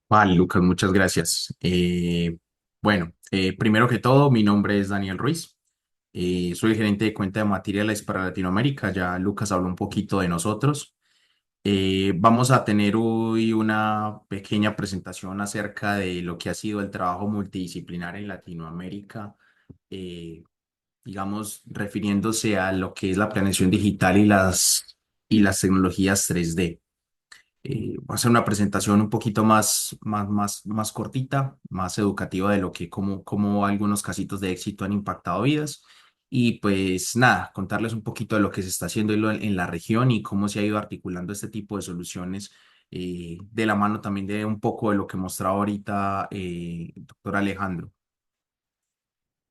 Vale, Lucas, muchas gracias. Primero que todo, mi nombre es Daniel Ruiz. Soy el gerente de cuenta de materiales para Latinoamérica. Ya Lucas habló un poquito de nosotros. Vamos a tener hoy una pequeña presentación acerca de lo que ha sido el trabajo multidisciplinar en Latinoamérica, eh, digamos, refiriéndose a lo que es la planeación digital y las tecnologías 3D. Va a ser una presentación un poquito más cortita, más educativa de lo que, cómo algunos casitos de éxito han impactado vidas. Y pues nada, contarles un poquito de lo que se está haciendo en la región y cómo se ha ido articulando este tipo de soluciones, de la mano también de un poco de lo que mostraba ahorita el doctor Alejandro.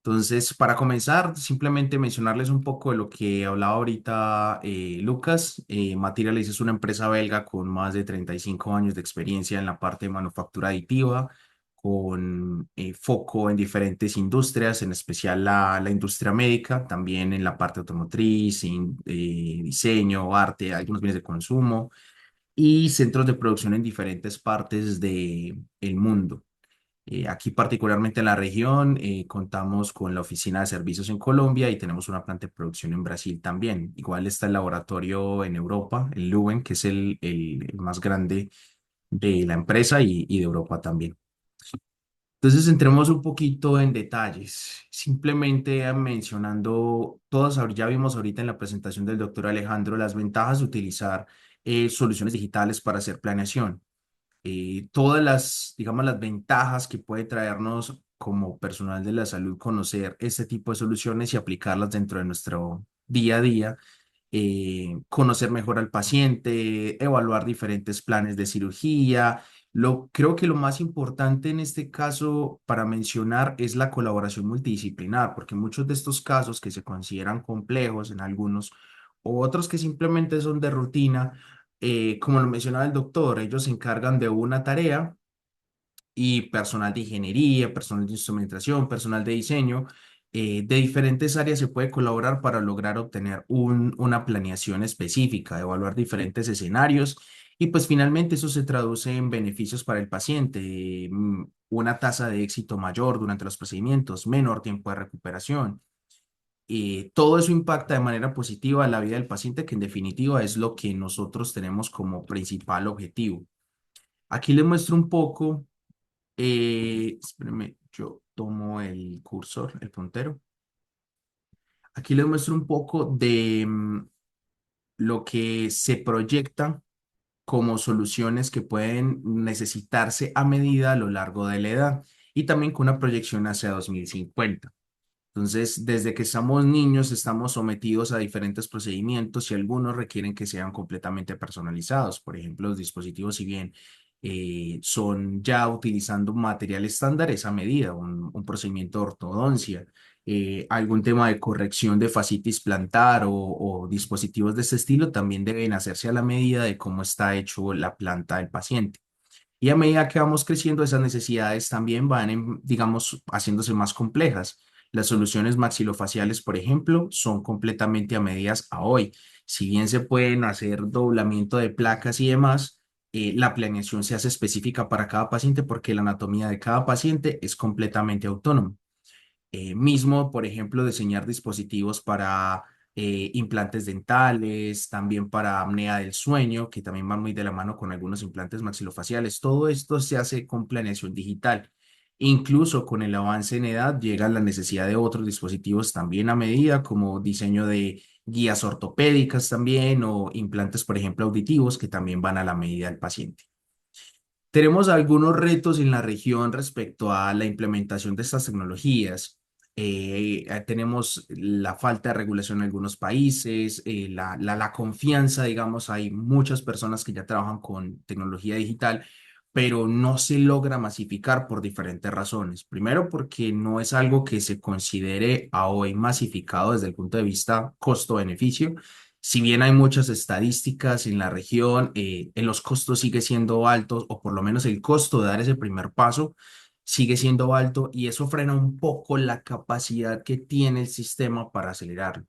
Entonces, para comenzar, simplemente mencionarles un poco de lo que hablaba ahorita Lucas. Materialise es una empresa belga con más de 35 años de experiencia en la parte de manufactura aditiva, con foco en diferentes industrias, en especial la industria médica, también en la parte automotriz, diseño, arte, algunos bienes de consumo y centros de producción en diferentes partes del mundo. Aquí particularmente en la región contamos con la oficina de servicios en Colombia y tenemos una planta de producción en Brasil también. Igual está el laboratorio en Europa, el Leuven, que es el más grande de la empresa y de Europa también. Entonces entremos un poquito en detalles, simplemente mencionando todas, ya vimos ahorita en la presentación del doctor Alejandro las ventajas de utilizar soluciones digitales para hacer planeación. Todas digamos, las ventajas que puede traernos como personal de la salud conocer este tipo de soluciones y aplicarlas dentro de nuestro día a día, conocer mejor al paciente, evaluar diferentes planes de cirugía. Creo que lo más importante en este caso para mencionar es la colaboración multidisciplinar, porque muchos de estos casos que se consideran complejos en algunos, o otros que simplemente son de rutina, como lo mencionaba el doctor, ellos se encargan de una tarea y personal de ingeniería, personal de instrumentación, personal de diseño, de diferentes áreas se puede colaborar para lograr obtener una planeación específica, evaluar diferentes escenarios y pues finalmente eso se traduce en beneficios para el paciente, una tasa de éxito mayor durante los procedimientos, menor tiempo de recuperación. Todo eso impacta de manera positiva la vida del paciente, que en definitiva es lo que nosotros tenemos como principal objetivo. Aquí les muestro un poco. Espérenme, yo tomo el cursor, el puntero. Aquí les muestro un poco de lo que se proyecta como soluciones que pueden necesitarse a medida a lo largo de la edad y también con una proyección hacia 2050. Entonces, desde que estamos niños, estamos sometidos a diferentes procedimientos y algunos requieren que sean completamente personalizados. Por ejemplo, los dispositivos, si bien son ya utilizando material estándar, es a medida, un procedimiento de ortodoncia, algún tema de corrección de fascitis plantar o dispositivos de este estilo también deben hacerse a la medida de cómo está hecho la planta del paciente. Y a medida que vamos creciendo, esas necesidades también van, digamos, haciéndose más complejas. Las soluciones maxilofaciales, por ejemplo, son completamente a medidas a hoy. Si bien se pueden hacer doblamiento de placas y demás, la planeación se hace específica para cada paciente porque la anatomía de cada paciente es completamente autónoma. Mismo, por ejemplo, diseñar dispositivos para implantes dentales, también para apnea del sueño, que también van muy de la mano con algunos implantes maxilofaciales. Todo esto se hace con planeación digital. Incluso con el avance en edad llega la necesidad de otros dispositivos también a medida, como diseño de guías ortopédicas también o implantes, por ejemplo, auditivos, que también van a la medida del paciente. Tenemos algunos retos en la región respecto a la implementación de estas tecnologías. Tenemos la falta de regulación en algunos países, la confianza, digamos, hay muchas personas que ya trabajan con tecnología digital, pero no se logra masificar por diferentes razones. Primero, porque no es algo que se considere a hoy masificado desde el punto de vista costo-beneficio. Si bien hay muchas estadísticas en la región, en los costos sigue siendo altos, o por lo menos el costo de dar ese primer paso sigue siendo alto y eso frena un poco la capacidad que tiene el sistema para acelerarlo.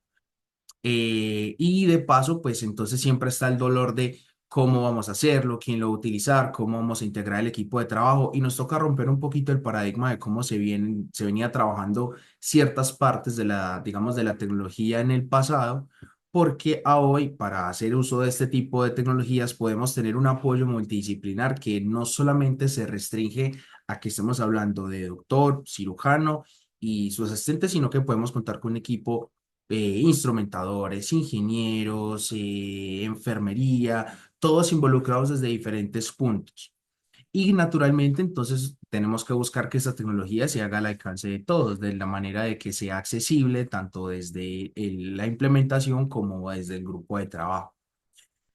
Y de paso, pues entonces siempre está el dolor de cómo vamos a hacerlo, quién lo va a utilizar, cómo vamos a integrar el equipo de trabajo y nos toca romper un poquito el paradigma de cómo se venía trabajando ciertas partes de la, digamos, de la tecnología en el pasado, porque a hoy para hacer uso de este tipo de tecnologías podemos tener un apoyo multidisciplinar que no solamente se restringe a que estemos hablando de doctor, cirujano y su asistente, sino que podemos contar con un equipo instrumentadores, ingenieros, enfermería, todos involucrados desde diferentes puntos. Y naturalmente, entonces, tenemos que buscar que esta tecnología se haga al alcance de todos, de la manera de que sea accesible tanto desde la implementación como desde el grupo de trabajo.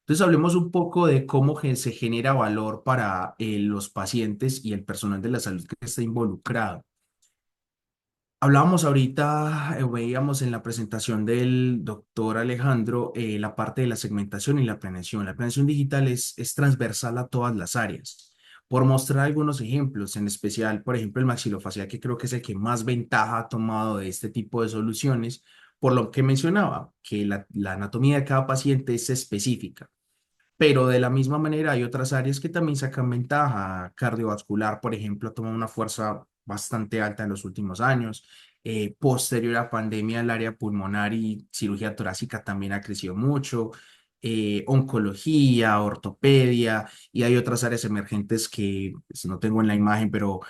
Entonces, hablemos un poco de cómo se genera valor para los pacientes y el personal de la salud que está involucrado. Hablábamos ahorita, veíamos en la presentación del doctor Alejandro la parte de la segmentación y la planeación. La planeación digital es transversal a todas las áreas. Por mostrar algunos ejemplos, en especial, por ejemplo, el maxilofacial, que creo que es el que más ventaja ha tomado de este tipo de soluciones, por lo que mencionaba, que la anatomía de cada paciente es específica. Pero de la misma manera hay otras áreas que también sacan ventaja. Cardiovascular, por ejemplo, ha tomado una fuerza bastante alta en los últimos años. Posterior a pandemia, el área pulmonar y cirugía torácica también ha crecido mucho. Oncología, ortopedia y hay otras áreas emergentes que pues, no tengo en la imagen, pero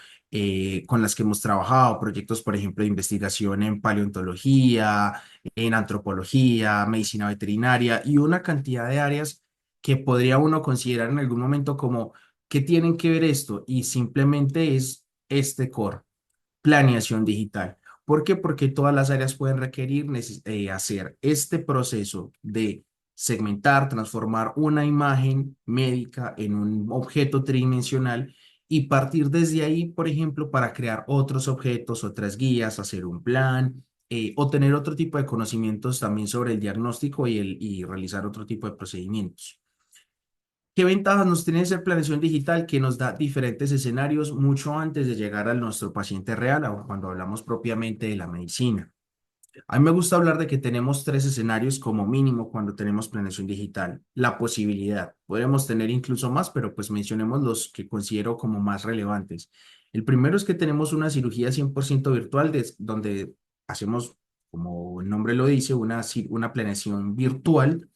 con las que hemos trabajado, proyectos, por ejemplo, de investigación en paleontología, en antropología, medicina veterinaria y una cantidad de áreas que podría uno considerar en algún momento como, ¿qué tienen que ver esto? Y simplemente es este core, planeación digital. ¿Por qué? Porque todas las áreas pueden requerir hacer este proceso de segmentar, transformar una imagen médica en un objeto tridimensional y partir desde ahí, por ejemplo, para crear otros objetos, otras guías, hacer un plan, o tener otro tipo de conocimientos también sobre el diagnóstico y realizar otro tipo de procedimientos. ¿Qué ventajas nos tiene esa planeación digital que nos da diferentes escenarios mucho antes de llegar a nuestro paciente real o cuando hablamos propiamente de la medicina? A mí me gusta hablar de que tenemos tres escenarios como mínimo cuando tenemos planeación digital. La posibilidad, podemos tener incluso más, pero pues mencionemos los que considero como más relevantes. El primero es que tenemos una cirugía 100% virtual donde hacemos, como el nombre lo dice, una planeación virtual.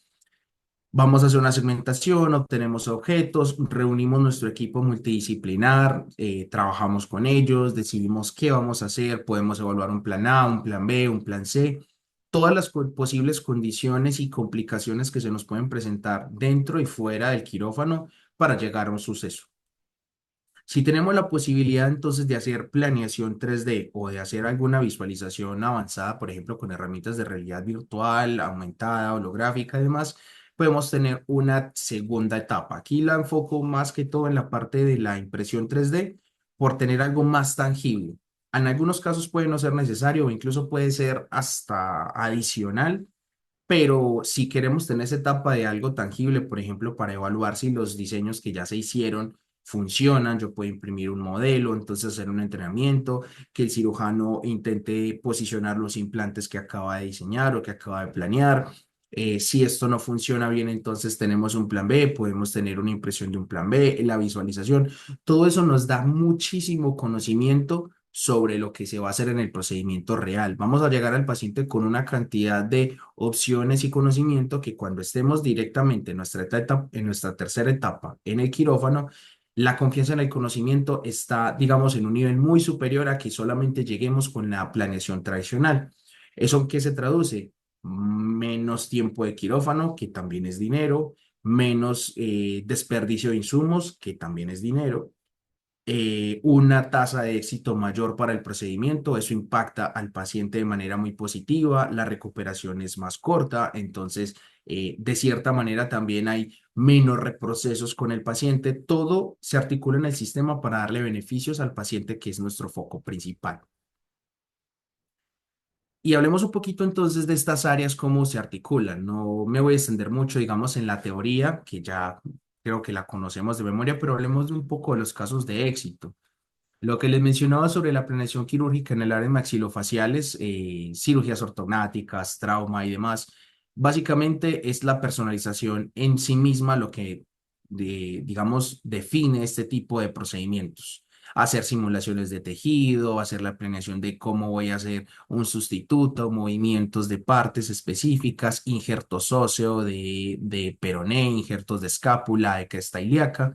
Vamos a hacer una segmentación, obtenemos objetos, reunimos nuestro equipo multidisciplinar, trabajamos con ellos, decidimos qué vamos a hacer, podemos evaluar un plan A, un plan B, un plan C, todas las posibles condiciones y complicaciones que se nos pueden presentar dentro y fuera del quirófano para llegar a un suceso. Si tenemos la posibilidad entonces de hacer planeación 3D o de hacer alguna visualización avanzada, por ejemplo, con herramientas de realidad virtual, aumentada, holográfica y demás, podemos tener una segunda etapa. Aquí la enfoco más que todo en la parte de la impresión 3D por tener algo más tangible. En algunos casos puede no ser necesario o incluso puede ser hasta adicional, pero si queremos tener esa etapa de algo tangible, por ejemplo, para evaluar si los diseños que ya se hicieron funcionan, yo puedo imprimir un modelo, entonces hacer un entrenamiento, que el cirujano intente posicionar los implantes que acaba de diseñar o que acaba de planear. Si esto no funciona bien, entonces tenemos un plan B, podemos tener una impresión de un plan B, la visualización. Todo eso nos da muchísimo conocimiento sobre lo que se va a hacer en el procedimiento real. Vamos a llegar al paciente con una cantidad de opciones y conocimiento que cuando estemos directamente en nuestra tercera etapa en el quirófano, la confianza en el conocimiento está, digamos, en un nivel muy superior a que solamente lleguemos con la planeación tradicional. ¿Eso en qué se traduce? Menos tiempo de quirófano, que también es dinero, menos desperdicio de insumos, que también es dinero, una tasa de éxito mayor para el procedimiento, eso impacta al paciente de manera muy positiva, la recuperación es más corta, entonces de cierta manera también hay menos reprocesos con el paciente, todo se articula en el sistema para darle beneficios al paciente que es nuestro foco principal. Y hablemos un poquito entonces de estas áreas, cómo se articulan. No me voy a extender mucho, digamos, en la teoría, que ya creo que la conocemos de memoria, pero hablemos de un poco de los casos de éxito. Lo que les mencionaba sobre la planeación quirúrgica en el área de maxilofaciales, cirugías ortognáticas, trauma y demás, básicamente es la personalización en sí misma lo que digamos, define este tipo de procedimientos. Hacer simulaciones de tejido, hacer la planeación de cómo voy a hacer un sustituto, movimientos de partes específicas, injertos óseo de peroné, injertos de escápula, de cresta ilíaca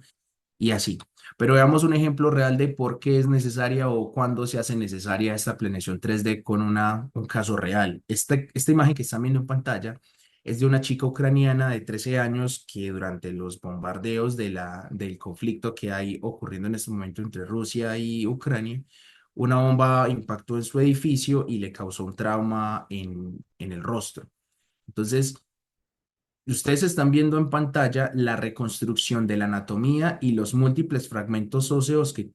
y así. Pero veamos un ejemplo real de por qué es necesaria o cuándo se hace necesaria esta planeación 3D con un caso real. Esta imagen que están viendo en pantalla es de una chica ucraniana de 13 años que durante los bombardeos del conflicto que hay ocurriendo en este momento entre Rusia y Ucrania, una bomba impactó en su edificio y le causó un trauma en el rostro. Entonces, ustedes están viendo en pantalla la reconstrucción de la anatomía y los múltiples fragmentos óseos que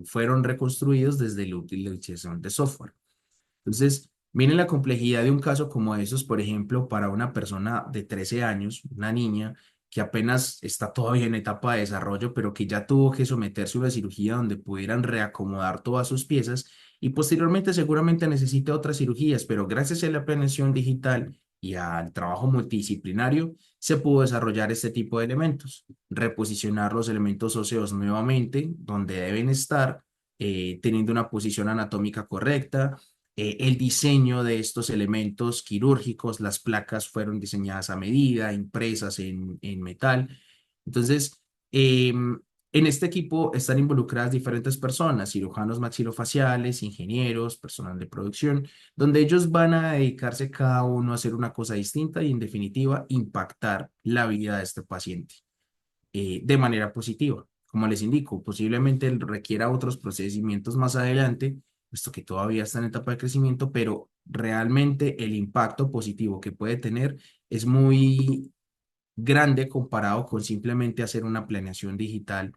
fueron reconstruidos desde la utilización de software. Entonces, miren la complejidad de un caso como esos, por ejemplo, para una persona de 13 años, una niña que apenas está todavía en etapa de desarrollo, pero que ya tuvo que someterse a una cirugía donde pudieran reacomodar todas sus piezas y posteriormente seguramente necesite otras cirugías, pero gracias a la planeación digital y al trabajo multidisciplinario, se pudo desarrollar este tipo de elementos, reposicionar los elementos óseos nuevamente donde deben estar, teniendo una posición anatómica correcta, el diseño de estos elementos quirúrgicos, las placas fueron diseñadas a medida, impresas en metal. Entonces, en este equipo están involucradas diferentes personas, cirujanos maxilofaciales, ingenieros, personal de producción, donde ellos van a dedicarse cada uno a hacer una cosa distinta y, en definitiva, impactar la vida de este paciente de manera positiva. Como les indico, posiblemente requiera otros procedimientos más adelante, puesto que todavía está en etapa de crecimiento, pero realmente el impacto positivo que puede tener es muy grande comparado con simplemente hacer una planeación digital,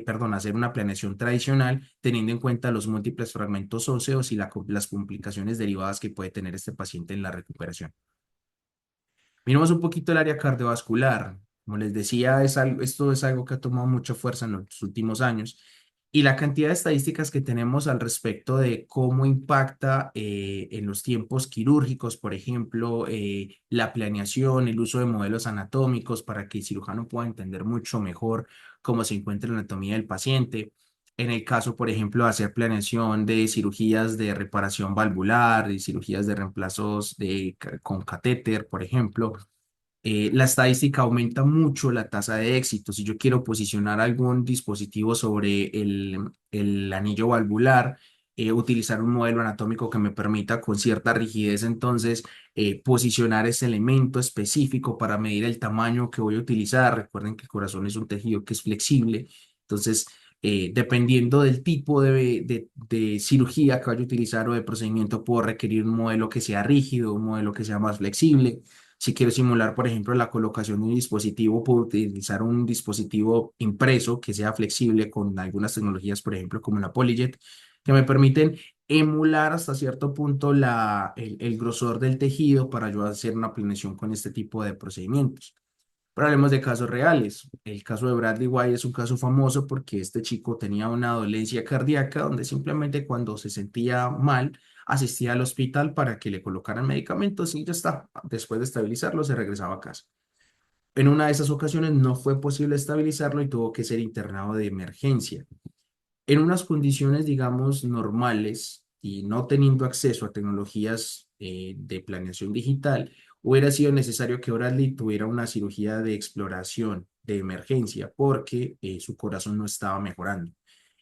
perdón, hacer una planeación tradicional, teniendo en cuenta los múltiples fragmentos óseos y las complicaciones derivadas que puede tener este paciente en la recuperación. Miremos un poquito el área cardiovascular. Como les decía, esto es algo que ha tomado mucha fuerza en los últimos años y la cantidad de estadísticas que tenemos al respecto de cómo impacta en los tiempos quirúrgicos, por ejemplo, la planeación, el uso de modelos anatómicos para que el cirujano pueda entender mucho mejor cómo se encuentra la anatomía del paciente. En el caso, por ejemplo, de hacer planeación de cirugías de reparación valvular y cirugías de reemplazos con catéter, por ejemplo, la estadística aumenta mucho la tasa de éxito. Si yo quiero posicionar algún dispositivo sobre el anillo valvular, utilizar un modelo anatómico que me permita con cierta rigidez, entonces, posicionar ese elemento específico para medir el tamaño que voy a utilizar. Recuerden que el corazón es un tejido que es flexible, entonces, dependiendo del tipo de cirugía que vaya a utilizar o de procedimiento, puedo requerir un modelo que sea rígido, un modelo que sea más flexible. Si quiero simular, por ejemplo, la colocación de un dispositivo, puedo utilizar un dispositivo impreso que sea flexible con algunas tecnologías, por ejemplo, como la PolyJet, que me permiten emular hasta cierto punto el grosor del tejido para yo hacer una planeación con este tipo de procedimientos. Pero hablemos de casos reales. El caso de Bradley White es un caso famoso porque este chico tenía una dolencia cardíaca donde simplemente cuando se sentía mal asistía al hospital para que le colocaran medicamentos y ya está. Después de estabilizarlo se regresaba a casa. En una de esas ocasiones no fue posible estabilizarlo y tuvo que ser internado de emergencia. En unas condiciones, digamos, normales y no teniendo acceso a tecnologías de planeación digital, hubiera sido necesario que Bradley tuviera una cirugía de exploración de emergencia porque su corazón no estaba mejorando.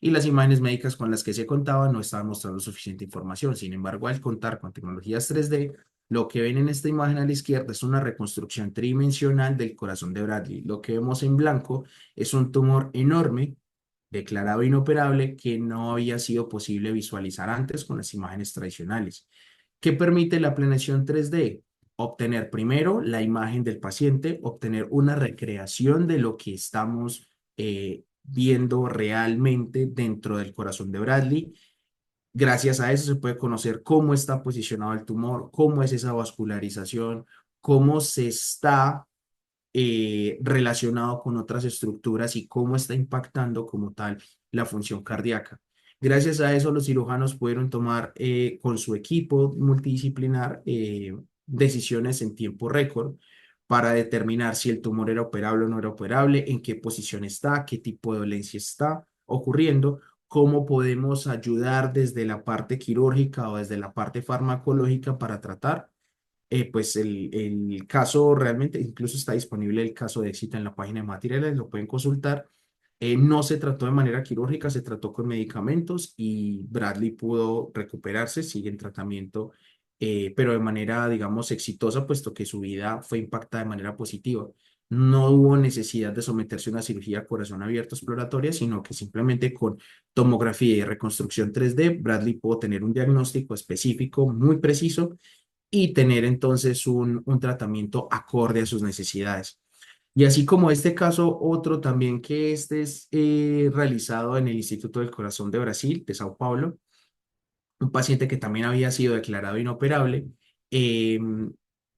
Y las imágenes médicas con las que se contaba no estaban mostrando suficiente información. Sin embargo, al contar con tecnologías 3D, lo que ven en esta imagen a la izquierda es una reconstrucción tridimensional del corazón de Bradley. Lo que vemos en blanco es un tumor enorme declarado inoperable que no había sido posible visualizar antes con las imágenes tradicionales. ¿Qué permite la planeación 3D? Obtener primero la imagen del paciente, obtener una recreación de lo que estamos viendo realmente dentro del corazón de Bradley. Gracias a eso se puede conocer cómo está posicionado el tumor, cómo es esa vascularización, cómo se está relacionado con otras estructuras y cómo está impactando como tal la función cardíaca. Gracias a eso, los cirujanos pudieron tomar con su equipo multidisciplinar decisiones en tiempo récord para determinar si el tumor era operable o no era operable, en qué posición está, qué tipo de dolencia está ocurriendo, cómo podemos ayudar desde la parte quirúrgica o desde la parte farmacológica para tratar. Pues el caso realmente, incluso está disponible el caso de éxito en la página de materiales, lo pueden consultar. No se trató de manera quirúrgica, se trató con medicamentos y Bradley pudo recuperarse, sigue en tratamiento, pero de manera, digamos, exitosa, puesto que su vida fue impactada de manera positiva. No hubo necesidad de someterse a una cirugía a corazón abierto exploratoria, sino que simplemente con tomografía y reconstrucción 3D, Bradley pudo tener un diagnóstico específico, muy preciso, y tener entonces un tratamiento acorde a sus necesidades. Y así como este caso, otro también que este es realizado en el Instituto del Corazón de Brasil, de Sao Paulo, un paciente que también había sido declarado inoperable, eh,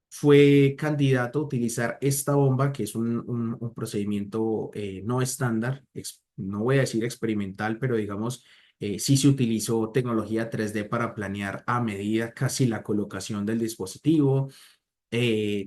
fue candidato a utilizar esta bomba, que es un procedimiento no estándar, no voy a decir experimental, pero digamos, sí se utilizó tecnología 3D para planear a medida casi la colocación del dispositivo,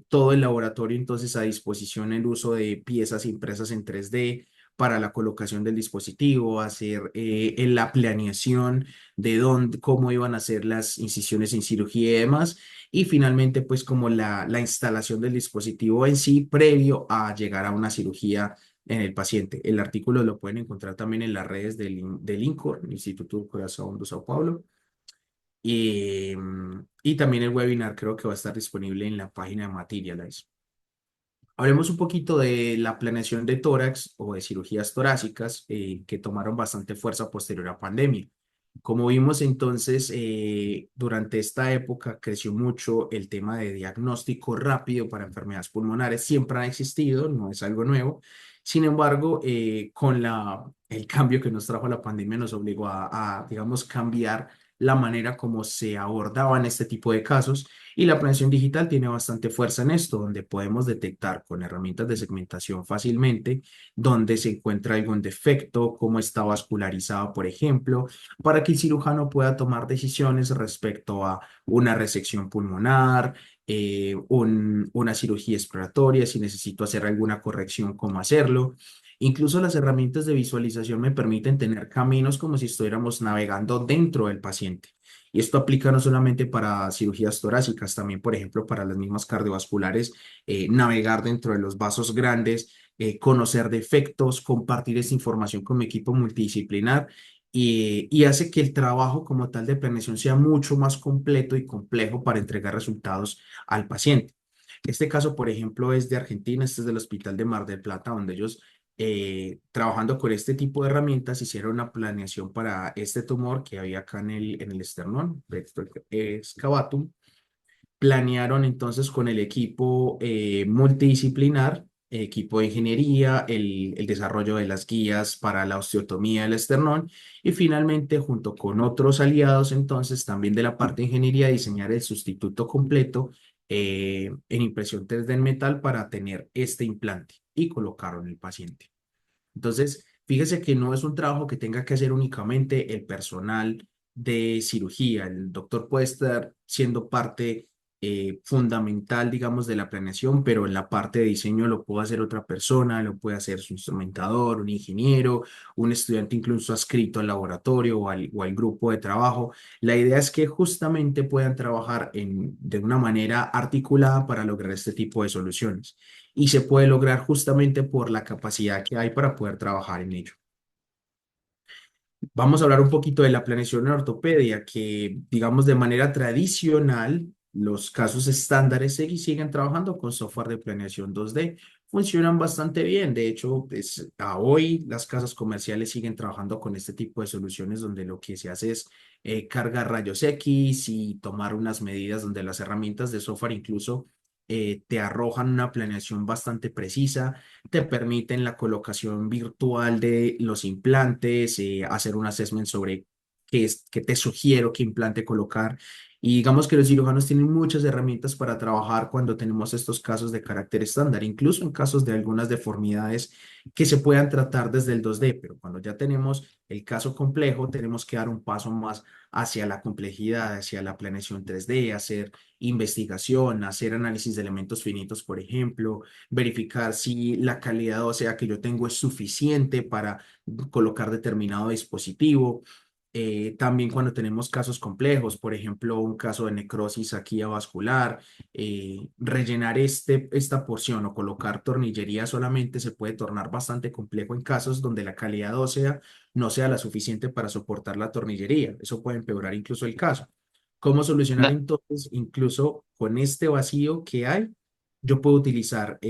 todo el laboratorio entonces a disposición el uso de piezas impresas en 3D para la colocación del dispositivo, hacer en la planeación de dónde, cómo iban a ser las incisiones en cirugía y demás, y finalmente pues como la instalación del dispositivo en sí previo a llegar a una cirugía en el paciente. El artículo lo pueden encontrar también en las redes del INCOR, Instituto del Corazón de Sao Paulo. Y también el webinar creo que va a estar disponible en la página de Materialize. Hablemos un poquito de la planeación de tórax o de cirugías torácicas que tomaron bastante fuerza posterior a pandemia. Como vimos entonces, durante esta época creció mucho el tema de diagnóstico rápido para enfermedades pulmonares. Siempre ha existido, no es algo nuevo. Sin embargo, con el cambio que nos trajo la pandemia nos obligó digamos, cambiar la manera como se abordaban este tipo de casos, y la planeación digital tiene bastante fuerza en esto, donde podemos detectar con herramientas de segmentación fácilmente dónde se encuentra algún defecto, cómo está vascularizado, por ejemplo, para que el cirujano pueda tomar decisiones respecto a una resección pulmonar, una cirugía exploratoria, si necesito hacer alguna corrección, cómo hacerlo. Incluso las herramientas de visualización me permiten tener caminos como si estuviéramos navegando dentro del paciente. Y esto aplica no solamente para cirugías torácicas, también, por ejemplo, para las mismas cardiovasculares, navegar dentro de los vasos grandes, conocer defectos, compartir esta información con mi equipo multidisciplinar, y hace que el trabajo como tal de planeación sea mucho más completo y complejo para entregar resultados al paciente. Este caso, por ejemplo, es de Argentina, este es del Hospital de Mar del Plata, donde ellos, trabajando con este tipo de herramientas, hicieron una planeación para este tumor que había acá en el esternón, recto excavatum. Planearon entonces con el equipo multidisciplinar, equipo de ingeniería, el desarrollo de las guías para la osteotomía del esternón, y finalmente junto con otros aliados entonces también de la parte de ingeniería diseñar el sustituto completo en impresión 3D en metal para tener este implante y colocarlo en el paciente. Entonces, fíjese que no es un trabajo que tenga que hacer únicamente el personal de cirugía. El doctor puede estar siendo parte fundamental, digamos, de la planeación, pero en la parte de diseño lo puede hacer otra persona, lo puede hacer su instrumentador, un ingeniero, un estudiante incluso adscrito al laboratorio o al grupo de trabajo. La idea es que justamente puedan trabajar de una manera articulada para lograr este tipo de soluciones, y se puede lograr justamente por la capacidad que hay para poder trabajar en ello. Vamos a hablar un poquito de la planeación en ortopedia, que digamos de manera tradicional, los casos estándares siguen trabajando con software de planeación 2D. Funcionan bastante bien. De hecho, pues, a hoy las casas comerciales siguen trabajando con este tipo de soluciones donde lo que se hace es cargar rayos X y tomar unas medidas donde las herramientas de software incluso te arrojan una planeación bastante precisa, te permiten la colocación virtual de los implantes, hacer un assessment sobre que te sugiero qué implante colocar. Y digamos que los cirujanos tienen muchas herramientas para trabajar cuando tenemos estos casos de carácter estándar, incluso en casos de algunas deformidades que se puedan tratar desde el 2D, pero cuando ya tenemos el caso complejo, tenemos que dar un paso más hacia la complejidad, hacia la planeación 3D, hacer investigación, hacer análisis de elementos finitos, por ejemplo, verificar si la calidad ósea que yo tengo es suficiente para colocar determinado dispositivo. También cuando tenemos casos complejos, por ejemplo, un caso de necrosis aquí vascular, rellenar esta porción o colocar tornillería solamente se puede tornar bastante complejo en casos donde la calidad ósea no sea la suficiente para soportar la tornillería. Eso puede empeorar incluso el caso. ¿Cómo solucionar Da- entonces, incluso con este vacío que hay? Yo puedo utilizar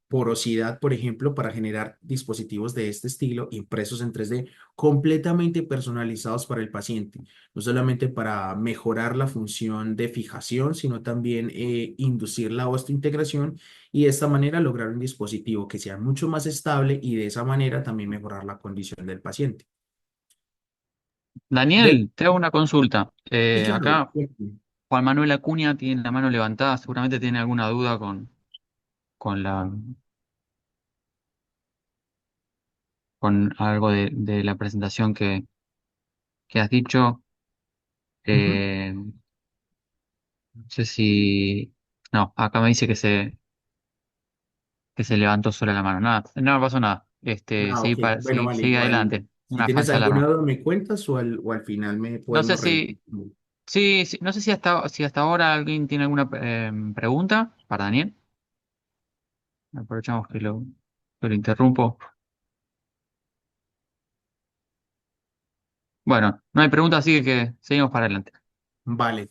porosidad, por ejemplo, para generar dispositivos de este estilo impresos en 3D completamente personalizados para el paciente, no solamente para mejorar la función de fijación, sino también inducir la osteointegración y de esta manera lograr un dispositivo que sea mucho más estable y de esa manera también mejorar la condición del paciente. De, Daniel, te hago una consulta. sí, claro. Acá Juan Manuel Acuña tiene la mano levantada, seguramente tiene alguna duda con con algo de la presentación que has dicho. Ujú. No sé si... No, acá me dice que se levantó sola la mano. Nada, no pasó nada. Ah, ok. Bueno, vale, Seguí igual. adelante. Si Una tienes falsa alguna alarma. duda, me cuentas o al final me No sé podemos revisar. si... Sí, sí, no sé si hasta ahora alguien tiene alguna pregunta para Daniel. Aprovechamos que lo interrumpo. Bueno, no hay preguntas, así que seguimos para adelante. Vale.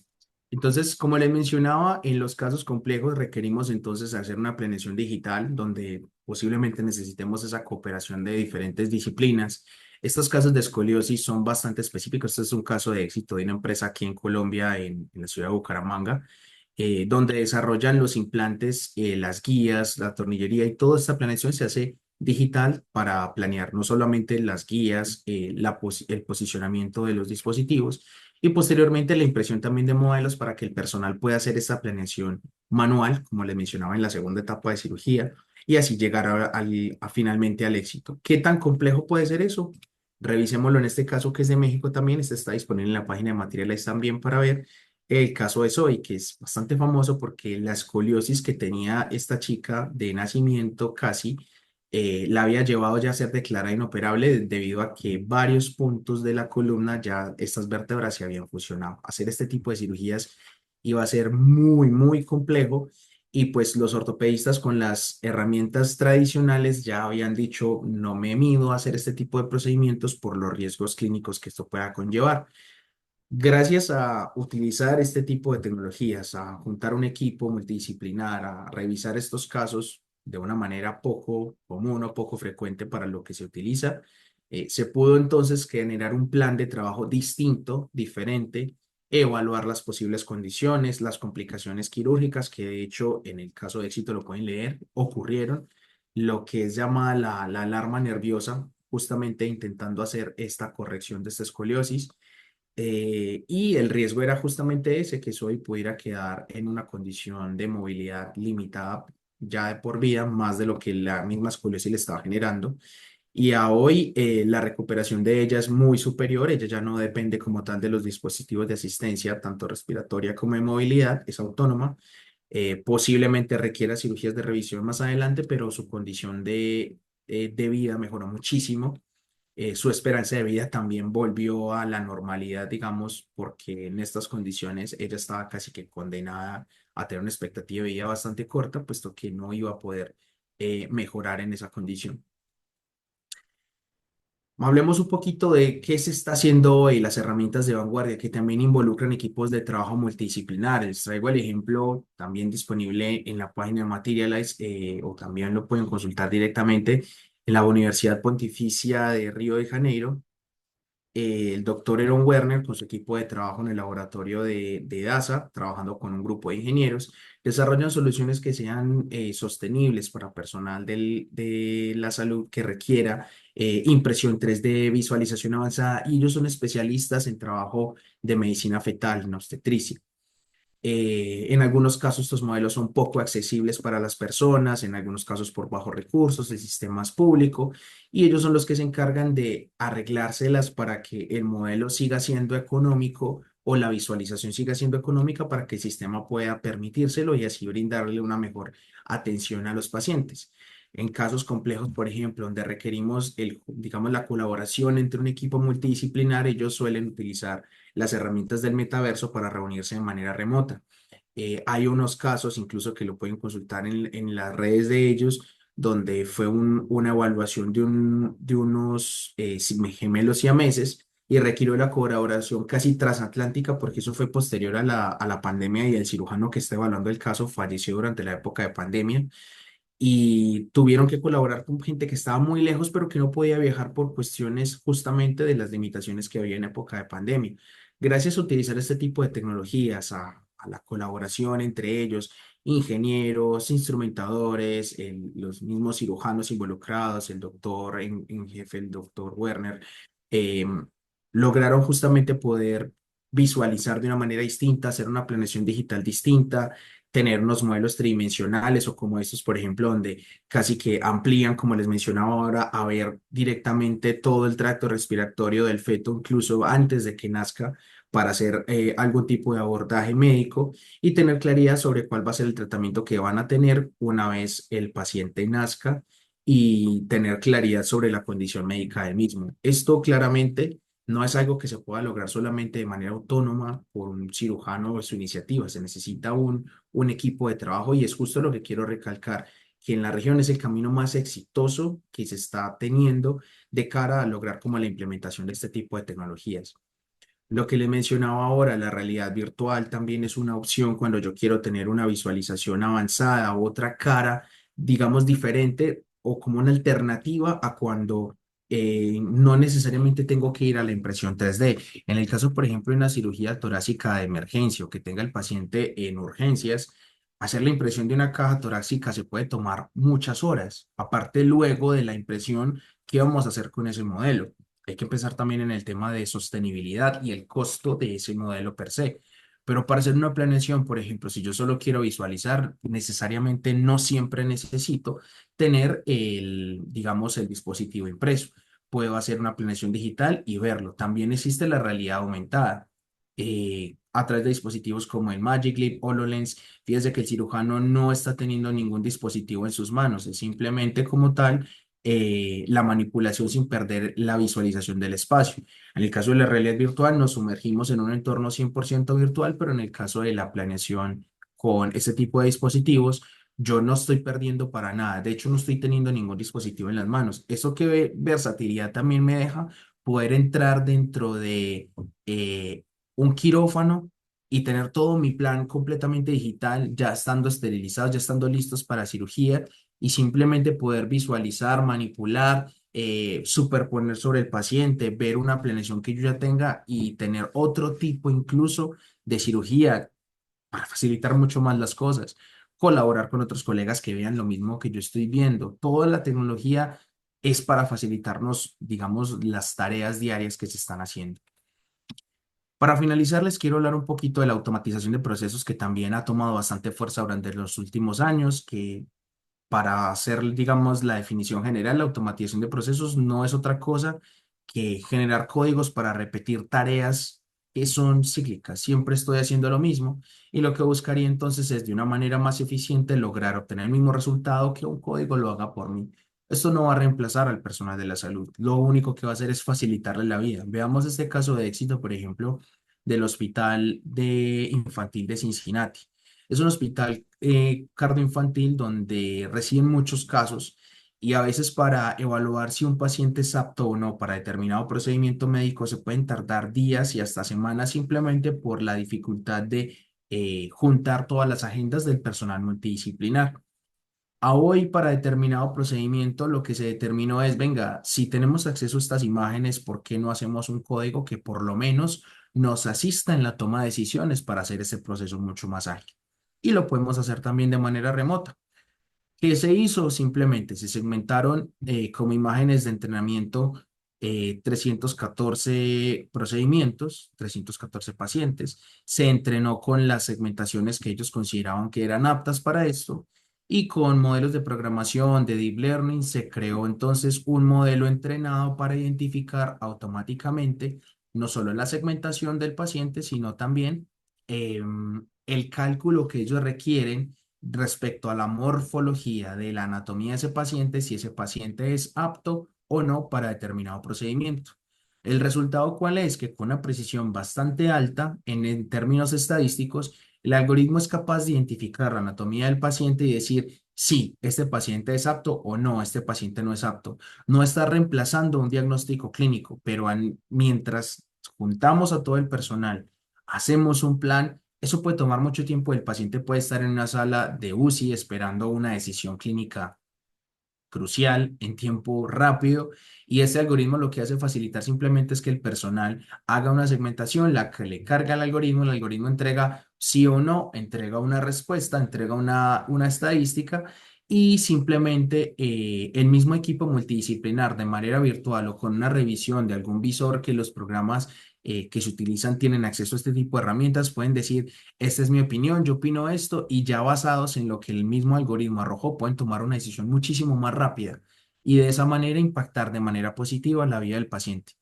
Entonces, como les mencionaba, en los casos complejos requerimos entonces hacer una planeación digital donde posiblemente necesitemos esa cooperación de diferentes disciplinas. Estos casos de escoliosis son bastante específicos. Este es un caso de éxito de una empresa aquí en Colombia, en la ciudad de Bucaramanga, donde desarrollan los implantes, las guías, la tornillería y toda esta planeación se hace digital para planear no solamente las guías, el posicionamiento de los dispositivos, y posteriormente la impresión también de modelos para que el personal pueda hacer esta planeación manual, como les mencionaba en la segunda etapa de cirugía, y así llegar finalmente al éxito. ¿Qué tan complejo puede ser eso? Revisémoslo en este caso que es de México también. Este está disponible en la página de Materiales también para ver el caso de Zoe, que es bastante famoso porque la escoliosis que tenía esta chica de nacimiento casi la había llevado ya a ser declarada inoperable debido a que varios puntos de la columna ya estas vértebras se habían fusionado. Hacer este tipo de cirugías iba a ser muy, muy complejo y pues los ortopedistas con las herramientas tradicionales ya habían dicho no me mido a hacer este tipo de procedimientos por los riesgos clínicos que esto pueda conllevar. Gracias a utilizar este tipo de tecnologías, a juntar un equipo multidisciplinar, a revisar estos casos de una manera poco común o poco frecuente para lo que se utiliza, se pudo entonces generar un plan de trabajo distinto, diferente, evaluar las posibles condiciones, las complicaciones quirúrgicas, que de hecho en el caso de éxito lo pueden leer, ocurrieron, lo que es llamada la alarma nerviosa, justamente intentando hacer esta corrección de esta escoliosis, y el riesgo era justamente ese, que Zoe pudiera quedar en una condición de movilidad limitada ya de por vida, más de lo que la misma escoliosis le estaba generando. Y a hoy la recuperación de ella es muy superior, ella ya no depende como tal de los dispositivos de asistencia, tanto respiratoria como de movilidad, es autónoma. Posiblemente requiera cirugías de revisión más adelante, pero su condición de vida mejoró muchísimo. Su esperanza de vida también volvió a la normalidad, digamos, porque en estas condiciones ella estaba casi que condenada a tener una expectativa de vida bastante corta, puesto que no iba a poder mejorar en esa condición. Hablemos un poquito de qué se está haciendo hoy, las herramientas de vanguardia que también involucran equipos de trabajo multidisciplinares. Traigo el ejemplo también disponible en la página de Materialize, o también lo pueden consultar directamente en la Universidad Pontificia de Río de Janeiro, el doctor Aaron Werner, con su equipo de trabajo en el laboratorio de DASA, trabajando con un grupo de ingenieros, desarrollan soluciones que sean sostenibles para personal de la salud que requiera impresión 3D, visualización avanzada, y ellos son especialistas en trabajo de medicina fetal, en obstetricia. En algunos casos estos modelos son poco accesibles para las personas, en algunos casos por bajos recursos, el sistema es público y ellos son los que se encargan de arreglárselas para que el modelo siga siendo económico o la visualización siga siendo económica para que el sistema pueda permitírselo y así brindarle una mejor atención a los pacientes. En casos complejos, por ejemplo, donde requerimos digamos, la colaboración entre un equipo multidisciplinar, ellos suelen utilizar las herramientas del metaverso para reunirse de manera remota. Hay unos casos, incluso que lo pueden consultar en las redes de ellos, donde fue una evaluación de unos gemelos siameses y requirió la colaboración casi transatlántica porque eso fue posterior a la pandemia y el cirujano que está evaluando el caso falleció durante la época de pandemia y tuvieron que colaborar con gente que estaba muy lejos, pero que no podía viajar por cuestiones justamente de las limitaciones que había en época de pandemia. Gracias a utilizar este tipo de tecnologías, a la colaboración entre ellos, ingenieros, instrumentadores, los mismos cirujanos involucrados, el doctor en jefe, el doctor Werner, eh, lograron justamente poder visualizar de una manera distinta, hacer una planeación digital distinta, tener unos modelos tridimensionales o como estos, por ejemplo, donde casi que amplían, como les mencionaba ahora, a ver directamente todo el tracto respiratorio del feto, incluso antes de que nazca, para hacer algún tipo de abordaje médico y tener claridad sobre cuál va a ser el tratamiento que van a tener una vez el paciente nazca y tener claridad sobre la condición médica del mismo. Esto claramente no es algo que se pueda lograr solamente de manera autónoma por un cirujano o su iniciativa. Se necesita un equipo de trabajo y es justo lo que quiero recalcar, que en la región es el camino más exitoso que se está teniendo de cara a lograr como la implementación de este tipo de tecnologías. Lo que les mencionaba ahora, la realidad virtual también es una opción cuando yo quiero tener una visualización avanzada, otra cara, digamos, diferente o como una alternativa a cuando no necesariamente tengo que ir a la impresión 3D. En el caso, por ejemplo, de una cirugía torácica de emergencia o que tenga el paciente en urgencias, hacer la impresión de una caja torácica se puede tomar muchas horas. Aparte, luego de la impresión, ¿qué vamos a hacer con ese modelo? Hay que pensar también en el tema de sostenibilidad y el costo de ese modelo per se. Pero para hacer una planeación, por ejemplo, si yo solo quiero visualizar, necesariamente no siempre necesito tener digamos, el dispositivo impreso. Puedo hacer una planeación digital y verlo. También existe la realidad aumentada. A través de dispositivos como el Magic Leap, HoloLens, fíjese que el cirujano no está teniendo ningún dispositivo en sus manos, es simplemente como tal la manipulación sin perder la visualización del espacio. En el caso de la realidad virtual, nos sumergimos en un entorno 100% virtual, pero en el caso de la planeación con este tipo de dispositivos, yo no estoy perdiendo para nada. De hecho, no estoy teniendo ningún dispositivo en las manos. Eso que versatilidad también me deja poder entrar dentro de un quirófano y tener todo mi plan completamente digital, ya estando esterilizados, ya estando listos para cirugía y simplemente poder visualizar, manipular, superponer sobre el paciente, ver una planeación que yo ya tenga y tener otro tipo incluso de cirugía para facilitar mucho más las cosas, colaborar con otros colegas que vean lo mismo que yo estoy viendo. Toda la tecnología es para facilitarnos, digamos, las tareas diarias que se están haciendo. Para finalizar, les quiero hablar un poquito de la automatización de procesos que también ha tomado bastante fuerza durante los últimos años, que para hacer, digamos, la definición general, la automatización de procesos no es otra cosa que generar códigos para repetir tareas que son cíclicas. Siempre estoy haciendo lo mismo y lo que buscaría entonces es de una manera más eficiente lograr obtener el mismo resultado que un código lo haga por mí. Esto no va a reemplazar al personal de la salud. Lo único que va a hacer es facilitarle la vida. Veamos este caso de éxito, por ejemplo, del Hospital de Infantil de Cincinnati. Es un hospital cardioinfantil donde reciben muchos casos y a veces para evaluar si un paciente es apto o no para determinado procedimiento médico se pueden tardar días y hasta semanas simplemente por la dificultad de juntar todas las agendas del personal multidisciplinar. A hoy, para determinado procedimiento, lo que se determinó es, venga, si tenemos acceso a estas imágenes, ¿por qué no hacemos un código que por lo menos nos asista en la toma de decisiones para hacer ese proceso mucho más ágil? Y lo podemos hacer también de manera remota. ¿Qué se hizo? Simplemente se segmentaron como imágenes de entrenamiento 314 procedimientos, 314 pacientes. Se entrenó con las segmentaciones que ellos consideraban que eran aptas para esto y con modelos de programación de Deep Learning se creó entonces un modelo entrenado para identificar automáticamente no solo la segmentación del paciente, sino también el cálculo que ellos requieren respecto a la morfología de la anatomía de ese paciente, si ese paciente es apto o no para determinado procedimiento. ¿El resultado cuál es? Que con una precisión bastante alta en términos estadísticos, el algoritmo es capaz de identificar la anatomía del paciente y decir, sí, este paciente es apto o no, este paciente no es apto. No está reemplazando un diagnóstico clínico, pero mientras juntamos a todo el personal, hacemos un plan. Eso puede tomar mucho tiempo. El paciente puede estar en una sala de UCI esperando una decisión clínica crucial en tiempo rápido y este algoritmo lo que hace facilitar simplemente es que el personal haga una segmentación, la que le carga al algoritmo, el algoritmo entrega sí o no, entrega una respuesta, entrega una estadística y simplemente el mismo equipo multidisciplinar de manera virtual o con una revisión de algún visor que los programas que se utilizan tienen acceso a este tipo de herramientas, pueden decir, esta es mi opinión, yo opino esto y ya basados en lo que el mismo algoritmo arrojó, pueden tomar una decisión muchísimo más rápida y de esa manera impactar de manera positiva la vida del paciente.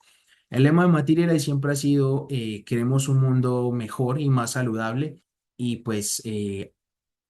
El lema de Material siempre ha sido, queremos un mundo mejor y más saludable y pues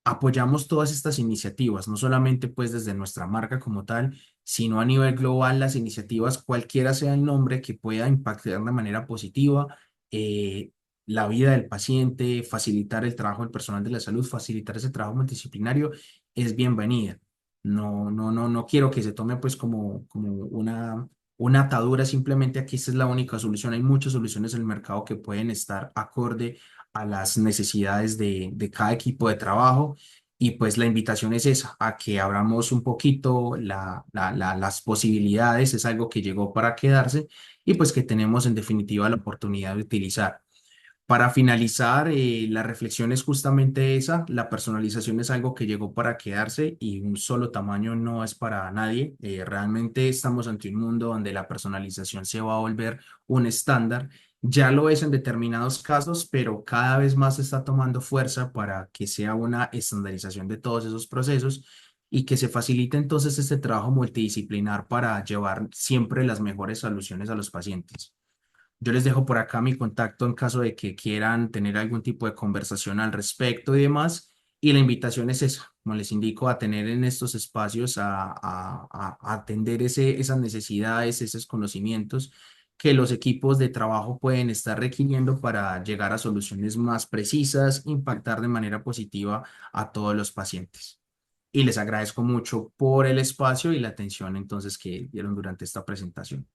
apoyamos todas estas iniciativas, no solamente pues desde nuestra marca como tal, sino a nivel global las iniciativas, cualquiera sea el nombre, que pueda impactar de manera positiva eh, la vida del paciente, facilitar el trabajo del personal de la salud, facilitar ese trabajo multidisciplinario, es bienvenida. No quiero que se tome pues como una atadura, simplemente aquí esta es la única solución. Hay muchas soluciones en el mercado que pueden estar acorde a las necesidades de cada equipo de trabajo. Y pues la invitación es esa, a que abramos un poquito las posibilidades, es algo que llegó para quedarse y pues que tenemos en definitiva la oportunidad de utilizar. Para finalizar, la reflexión es justamente esa, la personalización es algo que llegó para quedarse y un solo tamaño no es para nadie. Realmente estamos ante un mundo donde la personalización se va a volver un estándar. Ya lo es en determinados casos, pero cada vez más se está tomando fuerza para que sea una estandarización de todos esos procesos y que se facilite entonces este trabajo multidisciplinar para llevar siempre las mejores soluciones a los pacientes. Yo les dejo por acá mi contacto en caso de que quieran tener algún tipo de conversación al respecto y demás. Y la invitación es esa, como les indico, a tener en estos espacios, a atender esas necesidades, esos conocimientos que los equipos de trabajo pueden estar requiriendo para llegar a soluciones más precisas, impactar de manera positiva a todos los pacientes. Y les agradezco mucho por el espacio y la atención entonces que dieron durante esta presentación.